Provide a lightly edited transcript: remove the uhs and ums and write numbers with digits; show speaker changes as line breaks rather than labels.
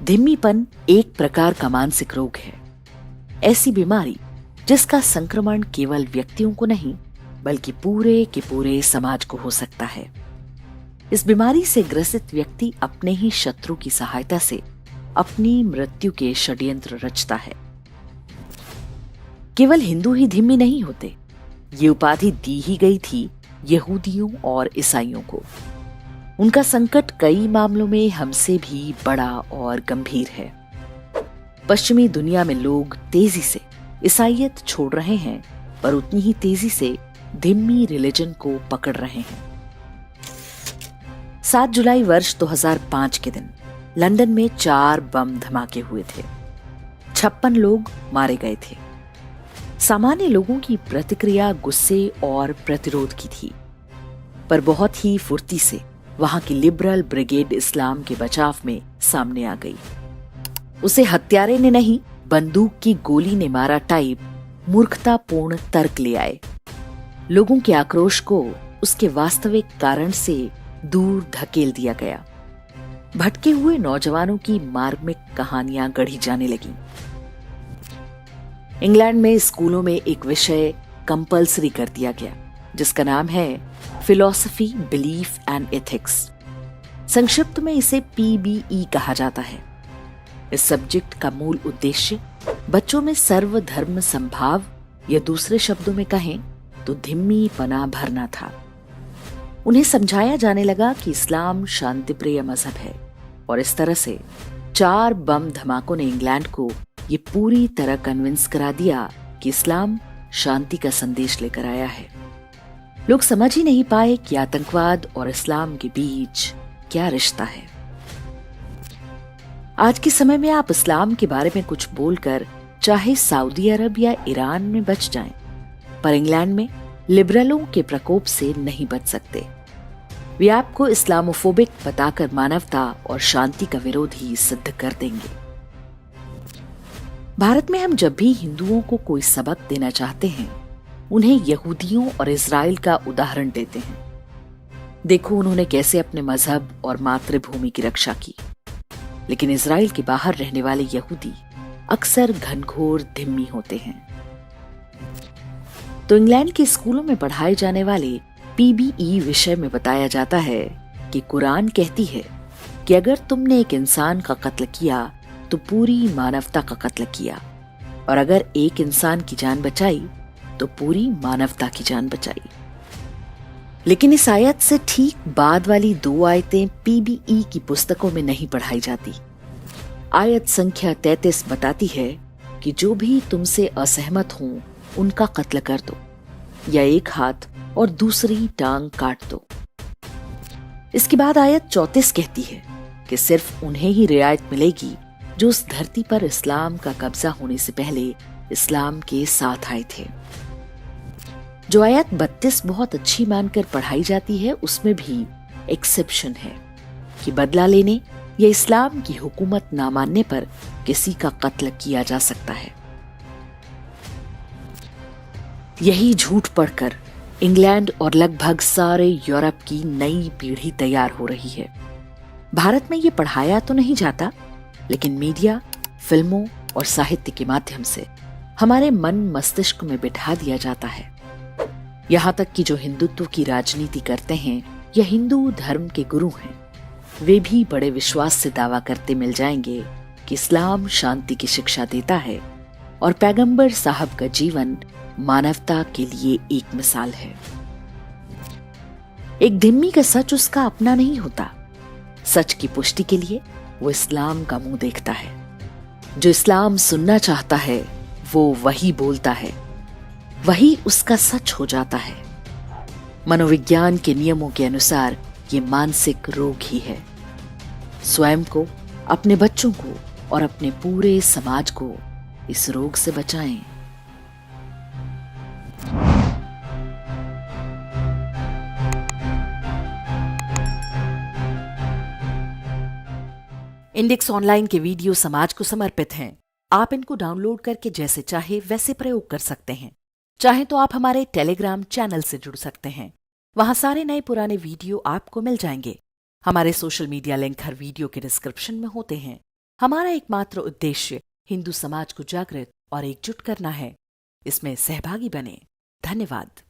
धिम्मीपन एक प्रकार का मानसिक रोग है। ऐसी बीमारी जिसका संक्रमण केवल व्यक्तियों को नहीं बल्कि पूरे के पूरे समाज को हो सकता है। इस बीमारी से ग्रसित व्यक्ति अपने ही शत्रु की सहायता से अपनी मृत्यु के षड्यंत्र रचता है। केवल हिंदू ही धिम्मी नहीं होते, ये उपाधि दी ही गई थी यहूदियों और ईसाइयों को। उनका संकट कई मामलों में हमसे भी बड़ा और गंभीर है। पश्चिमी दुनिया में लोग तेजी से ईसाइयत छोड़ रहे हैं, पर उतनी ही तेजी से धिम्मी रिलीजन को पकड़ रहे हैं। 7 जुलाई वर्ष 2005 के दिन लंदन में 4 बम धमाके हुए थे। 56 लोग मारे गए थे। सामान्य लोगों की प्रतिक्रिया गुस्से और प्रतिरोध की थी, पर बहुत ही फुर्ती से वहां की लिबरल ब्रिगेड इस्लाम के बचाव में सामने आ गई। उसे हत्यारे ने नहीं, बंदूक की गोली ने मारा टाइप मूर्खतापूर्ण तर्क ले आए। लोगों के आक्रोश को उसके वास्तविक कारण से दूर धकेल दिया गया। भटके हुए नौजवानों की मार्मिक कहानियां गढ़ी जाने लगी। इंग्लैंड में स्कूलों में एक विषय कंपल्सरी कर दिया गया जिसका नाम है फिलॉसफी, बिलीफ एंड एथिक्स। संक्षिप्त में इसे PBE कहा जाता है। इस सब्जेक्ट का मूल उद्देश्य बच्चों में सर्वधर्म संभाव या दूसरे शब्दों में कहें तो धिम्मी पना भरना था। उन्हें समझाया जाने लगा कि इस्लाम शांतिप्रिय मजहब है, और इस तरह से 4 बम धमाकों ने इंग्लैंड को ये पूरी तरह कन्विंस करा दिया कि इस्लाम शांति का संदेश लेकर आया है। लोग समझ ही नहीं पाए कि आतंकवाद और इस्लाम के बीच क्या रिश्ता है। आज के समय में आप इस्लाम के बारे में कुछ बोलकर चाहे सऊदी अरब या ईरान में बच जाएं, पर इंग्लैंड में लिबरलों के प्रकोप से नहीं बच सकते। वे आपको इस्लामोफोबिक बताकर मानवता और शांति का विरोध ही सिद्ध कर देंगे। भारत में हम जब भी हिंदुओं को कोई सबक देना चाहते हैं, उन्हें यहूदियों और इजराइल का उदाहरण देते हैं। देखो उन्होंने कैसे अपने मजहब और मातृभूमि की रक्षा की। लेकिन इजराइल के बाहर रहने वाले यहूदी अक्सर घनघोर धिम्मी होते हैं। तो इंग्लैंड के स्कूलों में पढ़ाए जाने वाले PBE विषय में बताया जाता है कि कुरान कहती है कि अगर तुमने एक इंसान का कत्ल किया तो पूरी मानवता का कत्ल किया, और अगर एक इंसान की जान बचाई तो पूरी मानवता की जान बचाई। लेकिन इस आयत से ठीक बाद वाली 2 आयतें PBE की पुस्तकों में नहीं पढ़ाई जाती। आयत संख्या 33 बताती है कि जो भी तुमसे असहमत हों उनका कत्ल कर दो, या एक हाथ और दूसरी टांग काट दो। इसके बाद आयत 34 कहती है कि सिर्फ उन्हें ही रियायत मिलेगी जो उस धरती पर इस्लाम का कब्जा होने से पहले इस्लाम के साथ आए थे। जो आयत 32 बहुत अच्छी मानकर पढ़ाई जाती है, उसमें भी एक्सेप्शन है कि बदला लेने या इस्लाम की हुकूमत ना मानने पर किसी का कत्ल किया जा सकता है। यही झूठ पढ़कर इंग्लैंड और लगभग सारे यूरोप की नई पीढ़ी तैयार हो रही है। भारत में ये पढ़ाया तो नहीं जाता, लेकिन मीडिया, फिल्मों और साहित्य के माध्यम से हमारे मन मस्तिष्क में बिठा दिया जाता है। यहाँ तक कि जो हिंदुत्व की राजनीति करते हैं या हिंदू धर्म के गुरु हैं, वे भी बड़े विश्वास से दावा करते मिल जाएंगे कि इस्लाम शांति की शिक्षा देता है और पैगंबर साहब का जीवन मानवता के लिए एक मिसाल है। एक धिम्मी का सच उसका अपना नहीं होता। सच की पुष्टि के लिए वो इस्लाम का मुंह देखता है। जो इस्लाम सुनना चाहता है वो वही बोलता है, वही उसका सच हो जाता है। मनोविज्ञान के नियमों के अनुसार ये मानसिक रोग ही है। स्वयं को, अपने बच्चों को और अपने पूरे समाज को इस रोग से बचाएं। इंडेक्स ऑनलाइन के वीडियो समाज को समर्पित हैं। आप इनको डाउनलोड करके जैसे चाहे वैसे प्रयोग कर सकते हैं। चाहे तो आप हमारे टेलीग्राम चैनल से जुड़ सकते हैं। वहां सारे नए पुराने वीडियो आपको मिल जाएंगे। हमारे सोशल मीडिया लिंक हर वीडियो के डिस्क्रिप्शन में होते हैं। हमारा एकमात्र उद्देश्य हिंदू समाज को जागृत और एकजुट करना है। इसमें सहभागी बने। धन्यवाद।